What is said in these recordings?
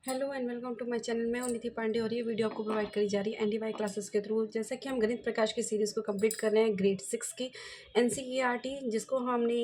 Hello and welcome to my channel. मैं हूं निधि पांडे और ये वीडियो आपको प्रोवाइड करी जा रही है एनडीवाई क्लासेस के थ्रू। जैसा कि हम गणित प्रकाश की सीरीज़ को कंप्लीट कर रहे हैं ग्रेड 6 की एनसीईआरटी, जिसको हमने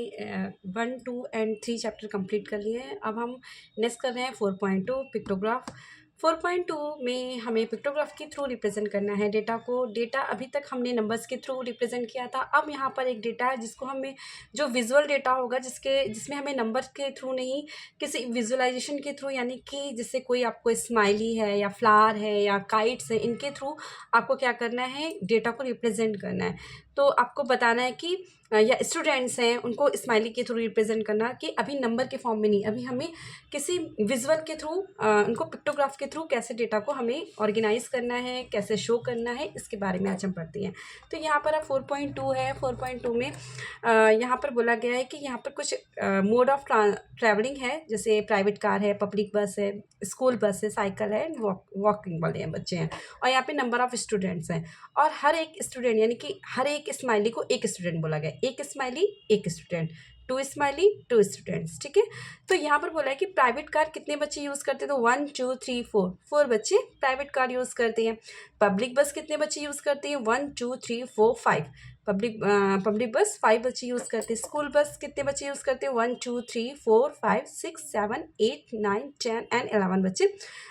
1, 2 एंड 3 चैप्टर कंप्लीट कर लिए हैं। अब हम नेक्स्ट कर रहे हैं 4.2 पिक्टोग्राफ। 4.2 में हमें पिक्टोग्राफ के थ्रू रिप्रेजेंट करना है डेटा को। डेटा अभी तक हमने नंबर्स के थ्रू रिप्रेजेंट किया था। अब यहाँ पर एक डेटा है जिसको हमें जो विजुअल डेटा होगा, जिसमें हमें नंबर्स के थ्रू नहीं, किसी विजुअलाइजेशन के थ्रू, यानी कि जिससे कोई आपको स्माइली है या फ्लावर है या काइट्स है, इनके थ्रू आपको क्या करना है, डेटा को रिप्रेजेंट करना है। तो आपको बताना है कि या स्टूडेंट्स हैं उनको स्माइली के थ्रू रिप्रेजेंट करना, कि अभी नंबर के फॉर्म में नहीं, अभी हमें किसी विजुअल के थ्रू उनको पिक्टोग्राफ के थ्रू कैसे डेटा को हमें ऑर्गेनाइज करना है, कैसे शो करना है, इसके बारे में आज हम पढ़ते हैं। तो यहाँ पर अब 4.2 है। 4.2 में यहाँ पर बोला गया है कि यहाँ पर कुछ मोड ऑफ ट्रैवलिंग है, जैसे प्राइवेट कार है, पब्लिक बस है, स्कूल बस है, साइकिल है, वॉकिंग वाले हैं बच्चे हैं, और यहाँ पे नंबर ऑफ स्टूडेंट्स हैं। और हर एक स्टूडेंट, यानी कि हर एक स्माइली को एक स्टूडेंट बोला गया, एक स्माइली एक स्टूडेंट, 2 स्माइली 2 स्टूडेंट्स, ठीक है। तो यहाँ पर बोला है कि प्राइवेट कार कितने बच्चे यूज़ करते हैं, तो 1 2 3 4 बच्चे प्राइवेट कार यूज़ करते हैं। पब्लिक बस कितने बच्चे यूज़ करते हैं, 1 2 3 4 5 पब्लिक बस 5 बच्चे यूज़ करते हैं। स्कूल बस कितने बच्चे यूज़ करते हैं, 1 2 3 4 5 6 7 8 9 10 एंड 11 बच्चे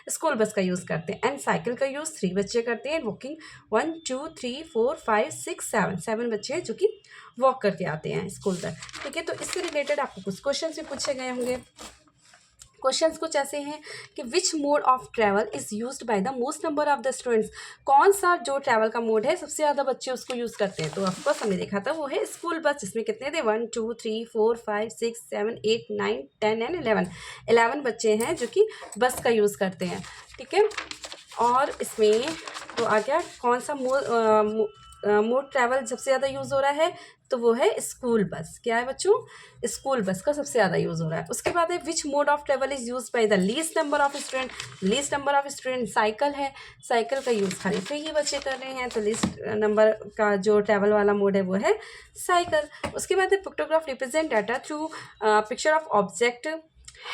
स्कूल बस का यूज़ करते हैं। एंड साइकिल का यूज़ 3 बच्चे करते हैं। वॉकिंग 1 2 3 4 5 6 7 बच्चे हैं जो कि वॉक करके आते हैं स्कूल तक, ठीक है। तो इससे रिलेटेड आपको कुछ क्वेश्चन भी पूछे गए होंगे। क्वेश्चंस कुछ ऐसे हैं कि which mode of travel is used by the most number of the students. कौन सा जो ट्रैवल का मोड है सबसे ज़्यादा बच्चे उसको यूज़ करते हैं, तो ऑफकोर्स हमने देखा था वो है स्कूल बस, जिसमें कितने थे, 1 2 3 4 5 6 7 8 9 10 एंड 11 बच्चे हैं जो कि बस का यूज़ करते हैं, ठीक है। और इसमें तो आ गया कौन सा मोड ट्रैवल सबसे ज़्यादा यूज़ हो रहा है, तो वो है स्कूल बस। क्या है बच्चों, स्कूल बस का सबसे ज़्यादा यूज़ हो रहा है। उसके बाद है which mode of travel is use by the least number of student. Least number of student cycle है, साइकिल का यूज़ खाली 3 ही बच्चे कर रहे हैं, तो लीस्ट नंबर का जो ट्रैवल वाला मोड है वो है साइकिल। उसके बाद है pictograph represent data through picture of object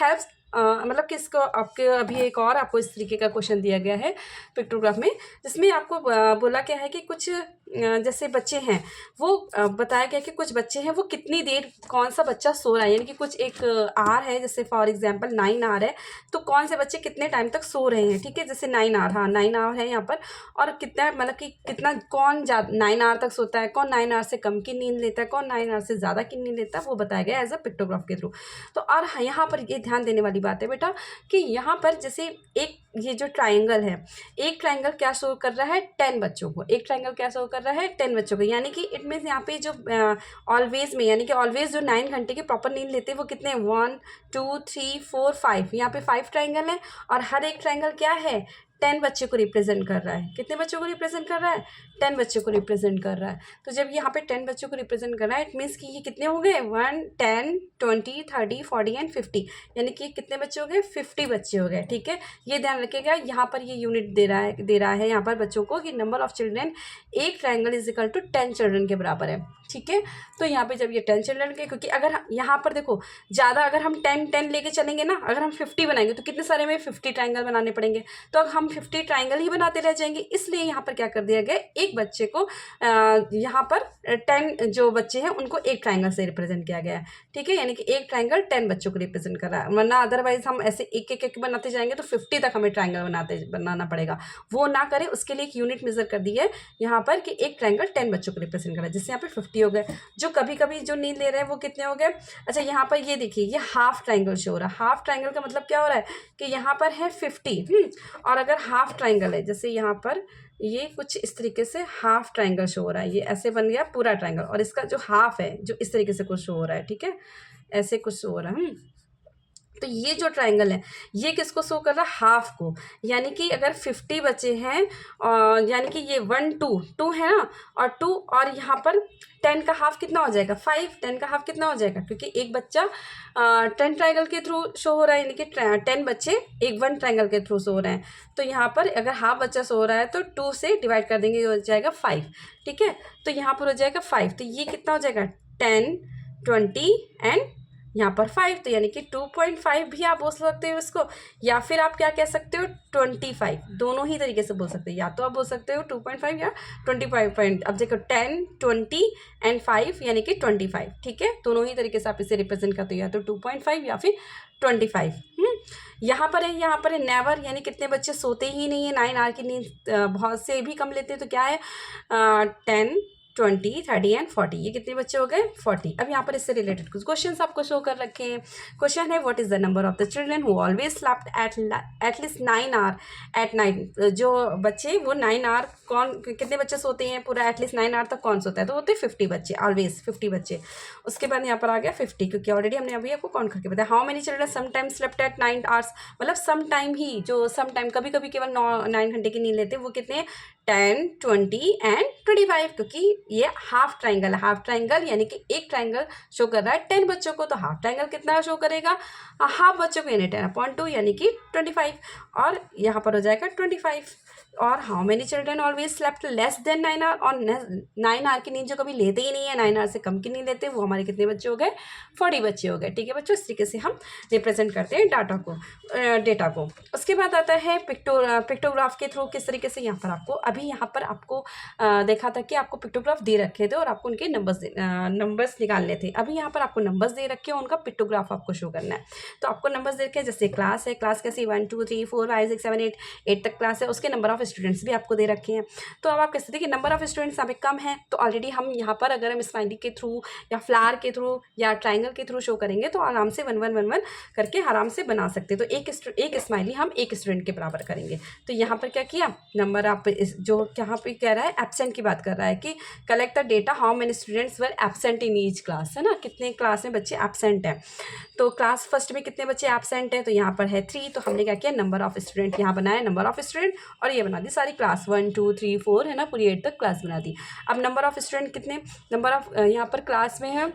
helps. मतलब कि इसको आपके अभी एक और आपको इस तरीके का क्वेश्चन दिया गया है पिक्टोग्राफ में, जिसमें आपको बोला गया है कि कुछ जैसे बच्चे हैं वो बताया गया कि कुछ बच्चे हैं वो कितनी देर, कौन सा बच्चा सो रहा है, यानी कि कुछ एक आर है, जैसे फॉर एग्जांपल 9 आवर है, तो कौन से बच्चे कितने टाइम तक सो रहे हैं, ठीक है। जैसे 9 आवर, हाँ 9 आवर है यहाँ पर, और कितना मतलब कि कितना कौन 9 आवर तक सोता है, कौन 9 आवर से कम की नींद लेता है, कौन 9 आवर से ज़्यादा की नींद लेता है, वो बताया गया एज अ पिक्टोग्राफ के थ्रू। तो और यहाँ पर ये ध्यान देने वाली बात है बेटा कि यहाँ पर जैसे एक ये जो ट्राइंगल है, एक ट्राइंगल क्या शो कर रहा है, 10 बच्चों को, एक ट्राइंगल क्या शो कर रहा है, 10 बच्चों को, यानी कि इट मीन्स यहाँ पे जो ऑलवेज में, यानी कि ऑलवेज जो 9 घंटे के प्रॉपर नींद लेते हैं वो कितने, 1 2 3 4 5, यहाँ पे 5 ट्राइंगल है, और हर एक ट्राइंगल क्या है, 10 बच्चे को रिप्रेजेंट कर रहा है। कितने बच्चों को रिप्रेजेंट कर रहा है, 10 बच्चों को रिप्रेजेंट कर रहा है। तो जब यहाँ पे 10 बच्चों को रिप्रेजेंट कर रहा है, इट मीन्स कि ये कितने हो गए, 1 10 20 30 40 एंड 50, यानी कि कितने बच्चे हो गए, 50 बच्चे हो गए, ठीक है। ये ध्यान रखिएगा, यहाँ पर ये यूनिट दे रहा है यहाँ पर बच्चों को कि नंबर ऑफ चिल्ड्रेन, एक triangle is equal to 10 children के बराबर है, ठीक है। तो यहाँ पे जब ये 10 चिल्ड्रन के, क्योंकि अगर यहाँ पर देखो ज़्यादा, अगर हम 10 लेके चलेंगे ना, अगर हम 50 बनाएंगे तो कितने सारे में 50 ट्राइंगल बनाने पड़ेंगे, तो अब हम 50 ट्राइंगल ही बनाते रह जाएंगे। इसलिए यहाँ पर क्या कर दिया गया, एक बच्चे को यहाँ पर 10 जो बच्चे हैं उनको एक ट्राइंगल से रिप्रेजेंट किया गया है, ठीक है। यानी कि एक ट्राइंगल 10 बच्चों को रिप्रेजेंट कर रहा है, वरना अदरवाइज हम ऐसे एक एक बनाते जाएंगे तो 50 तक हमें ट्राइंगल बनाना पड़ेगा। वो ना करें, उसके लिए एक यूनिट मेजर कर दी है यहाँ पर कि एक ट्राइंगल 10 बच्चों को रिप्रेजेंट कर रहा है, जिससे यहाँ पर 50 हो गए। जो कभी कभी जो नींद ले रहे हैं वो कितने हो गए, अच्छा यहाँ पर ये देखिए, ये हाफ ट्राइंगल शो हो रहा है। हाफ ट्राइंगल का मतलब क्या हो रहा है कि यहाँ पर है 50, और अगर हाफ ट्राइंगल है, जैसे यहाँ पर ये कुछ इस तरीके से हाफ ट्राइंगल शो हो रहा है, ये ऐसे बन गया पूरा ट्राइंगल, और इसका जो हाफ है जो इस तरीके से कुछ शो हो रहा है, ठीक है, ऐसे कुछ शो हो रहा है। तो ये जो ट्राइंगल है ये किसको शो कर रहा है, हाफ को, यानी कि अगर 50 बचे हैं, और यानी कि ये 1 2 है ना, और 2, और यहाँ पर 10 का हाफ कितना हो जाएगा, 5, 10 का हाफ कितना हो जाएगा, क्योंकि एक बच्चा 10 ट्राइंगल के थ्रू शो हो रहा है, यानी कि 10 बच्चे एक 1 ट्राइंगल के थ्रू शो हो रहे हैं। तो यहाँ पर अगर हाफ बच्चा शो हो रहा है तो 2 से डिवाइड कर देंगे, हो जाएगा 5, ठीक है। तो यहाँ पर हो जाएगा 5, तो ये कितना हो जाएगा, 10 20 एंड यहाँ पर 5, तो यानी कि 2.5 भी आप बोल सकते हो इसको, या फिर आप क्या कह सकते हो 25, दोनों ही तरीके से बोल सकते हो। या तो आप बोल सकते हो 2.5 या 25 पॉइंट। अब देखो 10, 20 एंड 5 यानी कि 25, ठीक है, दोनों ही तरीके से आप इसे रिप्रेजेंट करते हो, या तो 2.5 या फिर 25। यहाँ पर है, यहाँ पर है नेवर, यानी कितने बच्चे सोते ही नहीं है, 9 आवर की नींद बहुत से भी कम लेते हैं, तो क्या है 10, 20, 30 एंड 40, ये कितने बच्चे हो गए 40। अब यहाँ पर इससे रिलेटेड कुछ क्वेश्चन आपको शो कर रखे हैं। क्वेश्चन है what is the number of the children who always slept at least 9 hour at night. जो बच्चे वो 9 आवर, कौन कितने बच्चे सोते हैं पूरा एटलीस्ट 9 आवर तक, कौन सोता है, तो होते हैं 50 बच्चे, ऑलवेज 50 बच्चे। उसके बाद यहाँ पर आ गया 50, क्योंकि ऑलरेडी हमने अभी आपको काउंट करके बताया। How many children sometimes slept at 9 hours, मतलब सम टाइम ही, जो सम टाइम कभी कभी केवल 9 घंटे की नींद लेते हैं, वो कितने 10, 20 एंड 25, क्योंकि ये हाफ ट्राइंगल है। हाफ ट्राइंगल यानी कि एक ट्राइंगल शो कर रहा है 10 बच्चों को, तो हाफ ट्राइंगल कितना शो करेगा, हाफ बच्चों को, यानी 10/2 यानी कि 25, और यहाँ पर हो जाएगा 25। और how many children always slept less than 9 hour, और 9 आवर की नींद जो कभी लेते ही नहीं है, 9 आवर से कम की नींद लेते हैं, वो हमारे कितने बच्चे हो गए 40 बच्चे हो गए। ठीक है बच्चों, इस तरीके से हम रिप्रेजेंट करते हैं डेटा को। उसके बाद आता है पिक्टोग्राफ के थ्रू किस तरीके से। यहाँ पर आपको अभी यहाँ पर आपको देखा था कि आपको पिक्टोग्राफ दे रखे थे और आपको उनके नंबर्स निकालने थे। अभी यहाँ पर आपको नंबर्स दे रखे हैं, उनका पिक्टोग्राफ आपको शो करना है। तो आपको नंबर्स दे रखे हैं, जैसे क्लास है, क्लास कैसी 1 2 3 4 5 6 7 8 तक क्लास है, उसके नंबर ऑफ स्टूडेंट्स भी आपको दे रखे हैं। तो अब आप कहते थे कि नंबर ऑफ स्टूडेंट्स यहाँ पे कम है, तो ऑलरेडी हम यहाँ पर अगर हम स्माइली के थ्रू या फ्लावर के थ्रू या ट्राइंगल के थ्रू शो करेंगे, तो आराम से 1 1 1 1 करके आराम से बना सकते हैं। तो एक स्माइली हम एक स्टूडेंट के बराबर करेंगे। तो यहाँ पर क्या किया, नंबर आप जो यहाँ पे कह रहा है एब्सेंट की बात कर रहा है कि collect the data how many students were absent in each class, है ना, कितने क्लास में बच्चे एब्सेंट हैं। तो क्लास फर्स्ट में कितने बच्चे एब्सेंट हैं, तो यहाँ पर है 3, तो हमने क्या किया नंबर ऑफ स्टूडेंट यहाँ बनाया, नंबर ऑफ स्टूडेंट, और ये बना दी सारी क्लास 1 2 3 4, है ना, पूरी 8 तक क्लास बना दी। अब नंबर ऑफ स्टूडेंट कितने, नंबर ऑफ यहाँ पर क्लास में है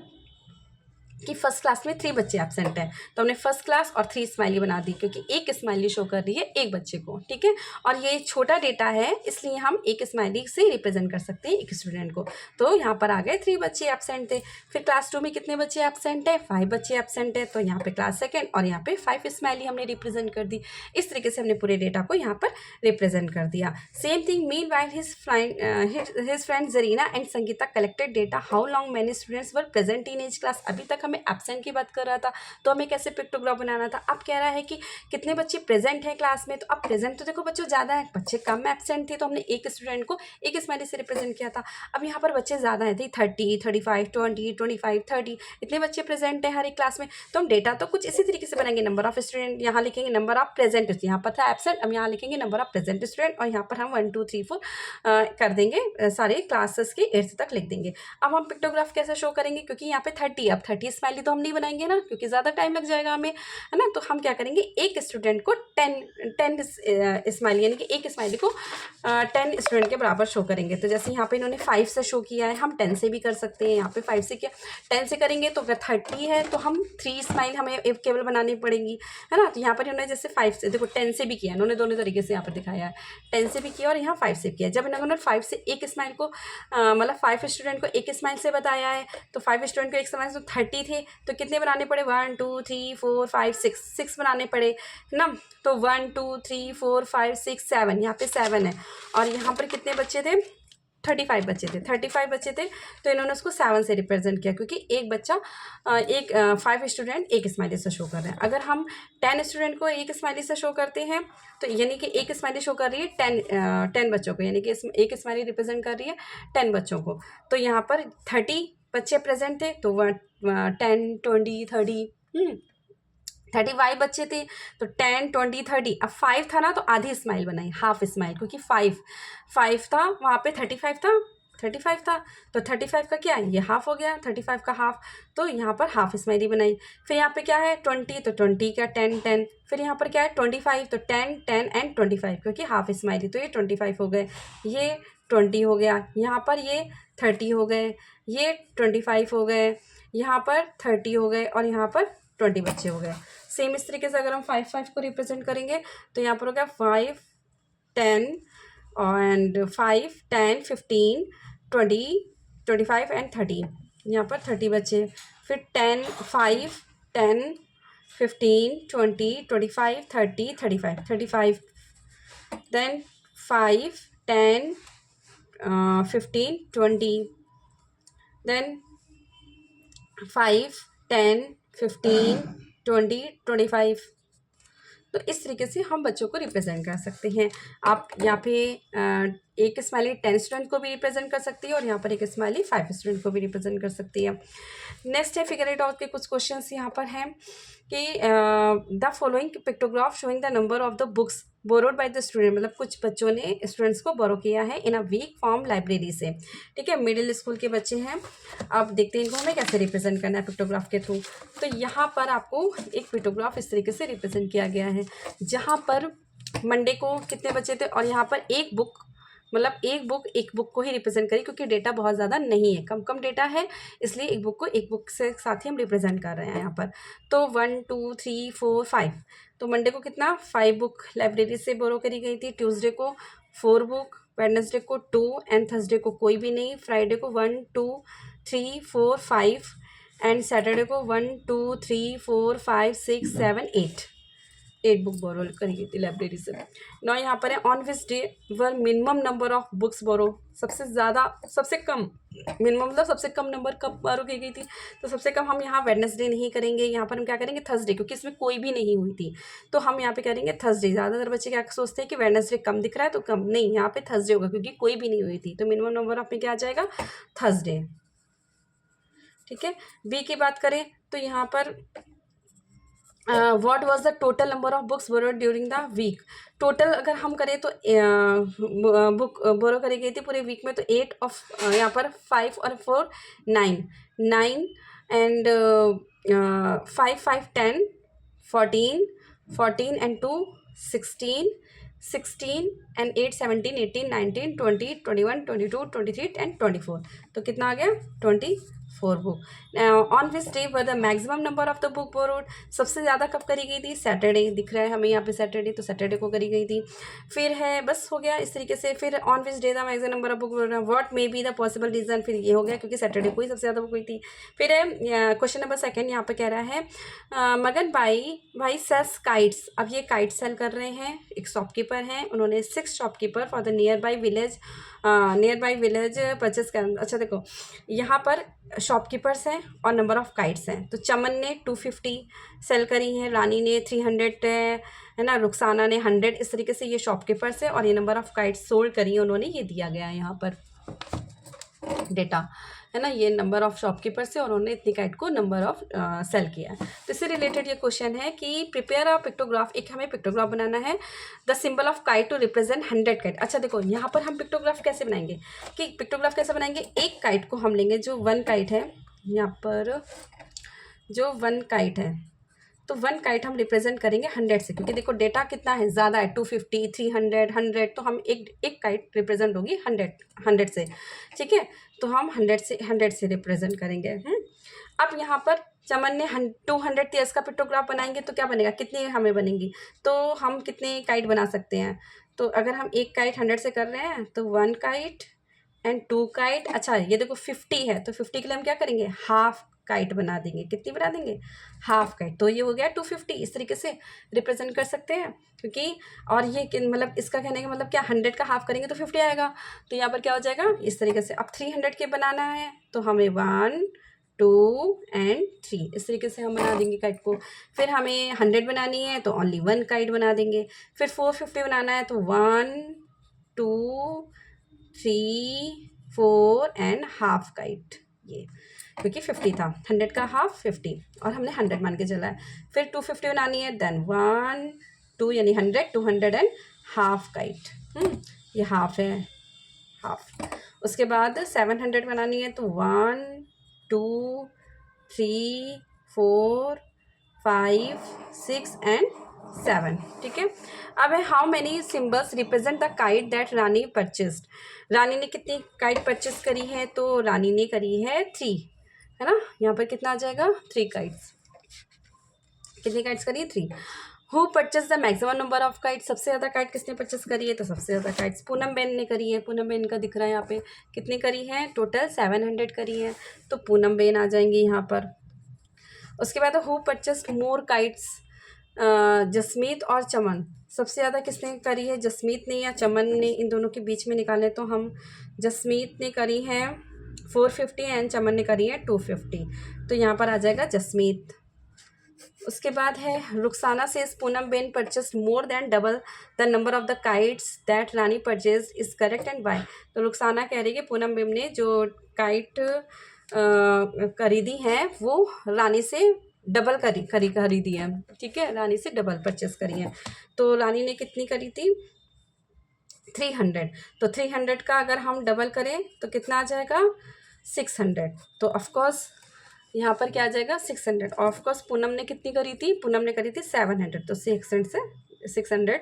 कि फर्स्ट क्लास में 3 बच्चे एब्सेंट हैं, तो हमने फर्स्ट क्लास और 3 स्माइली बना दी, क्योंकि एक स्माइली शो कर रही है एक बच्चे को। ठीक है, और ये छोटा डेटा है, इसलिए हम एक स्माइली से रिप्रेजेंट कर सकते हैं एक स्टूडेंट को। तो यहाँ पर आ गए 3 बच्चे एब्सेंट थे। फिर क्लास 2 में कितने बच्चे एब्सेंट है, 5 बच्चे एब्सेंट है, तो यहाँ पे क्लास सेकेंड और यहाँ पे 5 स्माइली हमने रिप्रेजेंट कर दी। इस तरीके से हमने पूरे डेटा को यहाँ पर रिप्रेजेंट कर दिया। Same thing meanwhile his friend Zarina and Sangeeta collected data how long many students were present in each class. अभी तक हमें एब्सेंट की बात कर रहा था, तो हमें कैसे पिक्टोग्राफ बनाना था। अब कह रहा है कि कितने बच्चे प्रेजेंट हैं क्लास में, तो अब प्रेजेंट तो देखो बच्चों ज़्यादा है, बच्चे कम एब्सेंट थे, तो हमने एक स्टूडेंट को एक स्माइली से रिप्रेजेंट किया था। अब यहाँ पर बच्चे ज़्यादा हैं, 30 35 20 25 30, इतने बच्चे प्रेजेंट हैं हर एक क्लास में। तो हम डेटा तो कुछ इसी तरीके से बनाएंगे, नंबर ऑफ स्टूडेंट यहाँ लिखेंगे, नंबर ऑफ प्रेजेंट, यहाँ पर था एब्सेंट, अब यहाँ लिखेंगे नंबर ऑफ प्रेजेंट स्टूडेंट, और यहाँ पर हम 1 2 3 4 कर देंगे, सारे क्लासेस के 8th तक लिख देंगे। अब हम पिक्टोग्राफ कैसे शो करेंगे, क्योंकि यहाँ पे 30, अब 30 स्माइली तो हम नहीं बनाएंगे ना, क्योंकि ज़्यादा टाइम लग जाएगा हमें, है ना। तो हम क्या करेंगे, एक स्टूडेंट को 10 स्माइली, यानी कि एक स्माइली को 10 स्टूडेंट के बराबर शो करेंगे। तो जैसे यहाँ पे इन्होंने 5 से शो किया है, हम 10 से भी कर सकते हैं। यहाँ पे 5 से किया, 10 से करेंगे तो अगर 30 है तो हम 3 स्माइल हमें केवल बनानी पड़ेगी, है ना। तो यहाँ पर इन्होंने जैसे 5 से, देखो 10 से भी किया, इन्होंने दोनों तरीके से यहाँ पर दिखाया है, 10 से भी किया और यहाँ 5 से किया। जब इन्होंने 5 से एक स्माइल को मतलब 5 स्टूडेंट को एक स्माइल से बताया है, तो 5 स्टूडेंट को एक स्माइल से, तो 30 थे, तो कितने बनाने पड़े, 1 2 3 4 5 6 बनाने पड़े, है ना। तो 1 2 3 4 5 6 7, यहाँ पे 7 है, और यहाँ पर कितने बच्चे थे, 35 बच्चे थे, 35 बच्चे थे, तो इन्होंने उसको 7 से रिप्रेजेंट किया, क्योंकि एक बच्चा 5 स्टूडेंट एक स्माइली से शो कर रहे हैं। अगर हम 10 स्टूडेंट को एक स्माइली से शो करते हैं, तो यानी कि एक स्माइली शो कर रही है 10 बच्चों को, यानी कि एक स्माइली रिप्रेजेंट कर रही है 10 बच्चों को। तो यहाँ पर 30 बच्चे प्रेजेंट थे, तो 10 20 30 35 बच्चे थे, तो 10 20 30। अब 5 था ना, तो आधी स्माइल बनाई, हाफ स्माइल, क्योंकि 5 था, वहाँ पे 35 था, 35 था, तो 35 का क्या, ये हाफ हो गया, 35 का हाफ, तो यहाँ पर हाफ स्माइली बनाई। फिर यहाँ पे क्या है 20, तो 20 का 10 10, फिर यहाँ पर क्या है 25, तो 10 10 एंड 25, क्योंकि हाफ स्माइली, तो ये 25 हो गए, ये 20 हो गया, यहाँ पर ये 30 हो गए, ये 25 हो गए, यहाँ पर 30 हो गए, और यहाँ पर 20 बच्चे हो गए। सेम इस तरीके से अगर हम 5 को रिप्रेजेंट करेंगे, तो यहाँ पर हो गया 5 10 एंड 5 10 15 20 25 एंड 30, यहाँ पर 30 बच्चे। फिर 10 5 10, 15, 20, 25, 30, 35, 35, then 5, 10, 15, 20, then 5, 10, 15, 20, 25। तो इस तरीके से हम बच्चों को रिप्रेजेंट कर सकते हैं। आप यहाँ पे एक स्माइली 10 स्टूडेंट को भी रिप्रेजेंट कर सकती है और यहाँ पर एक स्माइली 5 स्टूडेंट को भी रिप्रेजेंट कर सकती है। नेक्स्ट है फिगर इट आउट के कुछ क्वेश्चंस यहाँ पर हैं कि the following pictograph showing the number of the books borrowed by the student, मतलब कुछ बच्चों ने स्टूडेंट्स को बोरो किया है इन अ वीक फॉर्म लाइब्रेरी से। ठीक है, मिडिल स्कूल के बच्चे हैं। अब देखते हैं इनको हमें कैसे रिप्रेजेंट करना है पिक्टोग्राफ के थ्रू। तो यहाँ पर आपको एक पिक्टोग्राफ इस तरीके से रिप्रेजेंट किया गया है, जहाँ पर मंडे को कितने बच्चे थे और यहाँ पर एक बुक, मतलब एक बुक को ही रिप्रेजेंट करें क्योंकि डेटा बहुत ज़्यादा नहीं है, कम कम डेटा है, इसलिए एक बुक को एक बुक से साथ ही हम रिप्रेजेंट कर रहे हैं यहाँ पर। तो 1, 2, 3, 4, 5, तो मंडे को कितना 5 बुक लाइब्रेरी से बोरो करी गई थी, ट्यूसडे को 4 बुक, वेडनेसडे को 2 एंड थर्सडे को कोई भी नहीं, फ्राइडे को 1, 2, 3, 4, 5 एंड सैटरडे को 1, 2, 3, 4, 5, 6, 7, 8 बुक बोरो करी गई थी लाइब्रेरी से। नौ यहाँ पर है on which day were minimum number of books borrow, सबसे ज़्यादा सबसे कम, मिनिमम मतलब सबसे कम नंबर कब बोरो की गई थी, तो सबसे कम हम यहाँ वेडनेसडे नहीं करेंगे, यहाँ पर हम क्या करेंगे थर्सडे, क्योंकि इसमें कोई भी नहीं हुई थी, तो हम यहाँ पे करेंगे थर्सडे। ज़्यादातर बच्चे क्या सोचते हैं कि वेडनेसडे कम दिख रहा है तो कम, नहीं, यहाँ पे थर्सडे होगा क्योंकि कोई भी नहीं हुई थी, तो मिनिमम नंबर ऑफ में क्या आ जाएगा थर्सडे। ठीक है, बी की बात करें तो यहाँ पर what was the total number of books borrowed during the week. Total अगर हम करें तो बुक बोरो करी गई थी पूरे वीक में, तो 8 ऑफ यहाँ पर 5 और 4 9 एंड 5 5 10 14 एंड 2 16 एंड 8 17 18 19 20 21 22 23 एंड 24, तो कितना आ गया 24 book. On which day were the maximum number of the book borrowed, सबसे ज़्यादा कब करी गई थी सैटरडे, दिख रहा है हमें यहाँ पे सैटरडे, तो सैटरडे को करी गई थी। फिर है बस हो गया इस तरीके से। फिर on which day the maximum number of book borrowed, what may be the possible reason, फिर ये हो गया क्योंकि सैटरडे को ही सबसे ज़्यादा बुक हुई थी। फिर है क्वेश्चन नंबर 2 यहाँ पर कह रहा है मगन भाई सेल्स काइट्स, अब ये काइट सेल कर रहे हैं, एक शॉपकीपर हैं, उन्होंने 6 shopkeeper for the near by village purchase कर। अच्छा देखो यहाँ पर शॉपकीपर्स हैं और नंबर ऑफ काइट्स हैं, तो चमन ने 250 सेल करी हैं, रानी ने 300 है ना, रुखसाना ने 100, इस तरीके से ये शॉपकीपर्स है और ये नंबर ऑफ काइट्स सोल्ड करी है उन्होंने, ये दिया गया है यहाँ पर डेटा, है ना, ये नंबर ऑफ शॉपकीपर्स है और उन्होंने इतनी काइट को नंबर ऑफ सेल किया है। तो इससे रिलेटेड ये क्वेश्चन है कि प्रिपेयर अ पिक्टोग्राफ, एक हमें पिक्टोग्राफ बनाना है, the symbol of kite to represent 100 kite. अच्छा देखो यहाँ पर हम पिक्टोग्राफ कैसे बनाएंगे, कि पिक्टोग्राफ कैसे बनाएंगे, एक काइट को हम लेंगे जो 1 काइट है, यहाँ पर जो 1 काइट है, तो 1 काइट हम रिप्रेजेंट करेंगे 100 से, क्योंकि देखो डेटा कितना है ज़्यादा है, 250 300 100, तो हम एक काइट रिप्रेजेंट होगी 100 से। ठीक है, तो हम 100 से रिप्रेजेंट करेंगे। अब यहाँ पर चमन ने 200 ईयर्स का पिक्टोग्राफ बनाएंगे तो क्या बनेगा, कितनी हमें बनेंगी, तो हम कितने काइट बना सकते हैं, तो अगर हम एक काइट 100 से कर रहे हैं तो 1 काइट एंड 2 काइट। अच्छा ये देखो 50 है, तो 50 के लिए हम क्या करेंगे हाफ काइट बना देंगे, कितनी बना देंगे हाफ काइट, तो ये हो गया 250, इस तरीके से रिप्रेजेंट कर सकते हैं। क्योंकि और ये मतलब इसका कहने का मतलब क्या, 100 का हाफ करेंगे तो 50 आएगा, तो यहाँ पर क्या हो जाएगा इस तरीके से। अब 300 के बनाना है तो हमें 1 2 एंड 3, इस तरीके से हम बना देंगे काइट को। फिर हमें 100 बनानी है तो ओनली 1 काइट बना देंगे। फिर 450 बनाना है तो 1 2 3 4 एंड हाफ काइट, ये क्योंकि 50 था, 100 का हाफ 50 और हमने 100 मान के चला है। फिर 250 बनानी है, देन 1 2 यानी 100 200 एंड हाफ काइट, ये हाफ है हाफ। उसके बाद 700 बनानी है तो 1 2 3 4 5 6 एंड 7। ठीक है, अब है how many symbols represent the kite that Rani purchased, Rani ने कितनी काइट परचेस करी है, तो रानी ने करी है 3, है ना, यहाँ पर कितना आ जाएगा 3 काइट्स, कितनी काइट्स करी है 3। Who purchase the maximum number of kite, सबसे ज़्यादा काइट किसने परचेस करी है, तो सबसे ज़्यादा काइट्स पूनम बेन ने करी है, पूनम बेन का दिख रहा है यहाँ पे, कितनी करी है टोटल 700 करी है, तो पूनम बेन आ जाएंगी यहाँ पर। उसके बाद who purchased more kites, Jasmeet और चमन, सबसे ज़्यादा किसने करी है, जसमीत ने या चमन ने, इन दोनों के बीच में निकालें तो हम जसमीत ने करी है 450 एंड चमन ने करी है 250, तो यहाँ पर आ जाएगा जसमीत। उसके बाद है रुखसाना से Poonam ben purchase more than double the number of the kites that Rani purchase is correct and why. तो रुखसाना कह रही है कि पूनम बेन ने जो काइट खरीदी हैं वो रानी से डबल खरीदी है, ठीक है, रानी से डबल परचेस करी है। तो रानी ने कितनी करी थी 300, तो 300 का अगर हम डबल करें तो कितना आ जाएगा 600, तो ऑफकोर्स यहाँ पर क्या आ जाएगा 600। ऑफकोर्स पूनम ने कितनी करी थी, पूनम ने करी थी 700, तो 600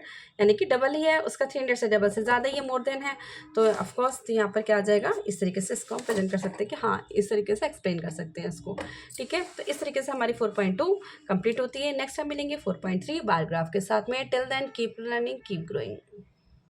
यानी कि डबल ही है उसका, 300 से डबल से ज़्यादा ही मोर देन है, तो ऑफकोर्स तो यहाँ पर क्या आ जाएगा, इस तरीके से इसको हम प्रेजेंट कर सकते हैं कि हाँ इस तरीके से एक्सप्लेन कर सकते हैं इसको, ठीक है। तो इस तरीके से हमारी 4.2 कंप्लीट होती है। नेक्स्ट हम मिलेंगे 4.3 बार ग्राफ के साथ में। Till then keep learning keep growing.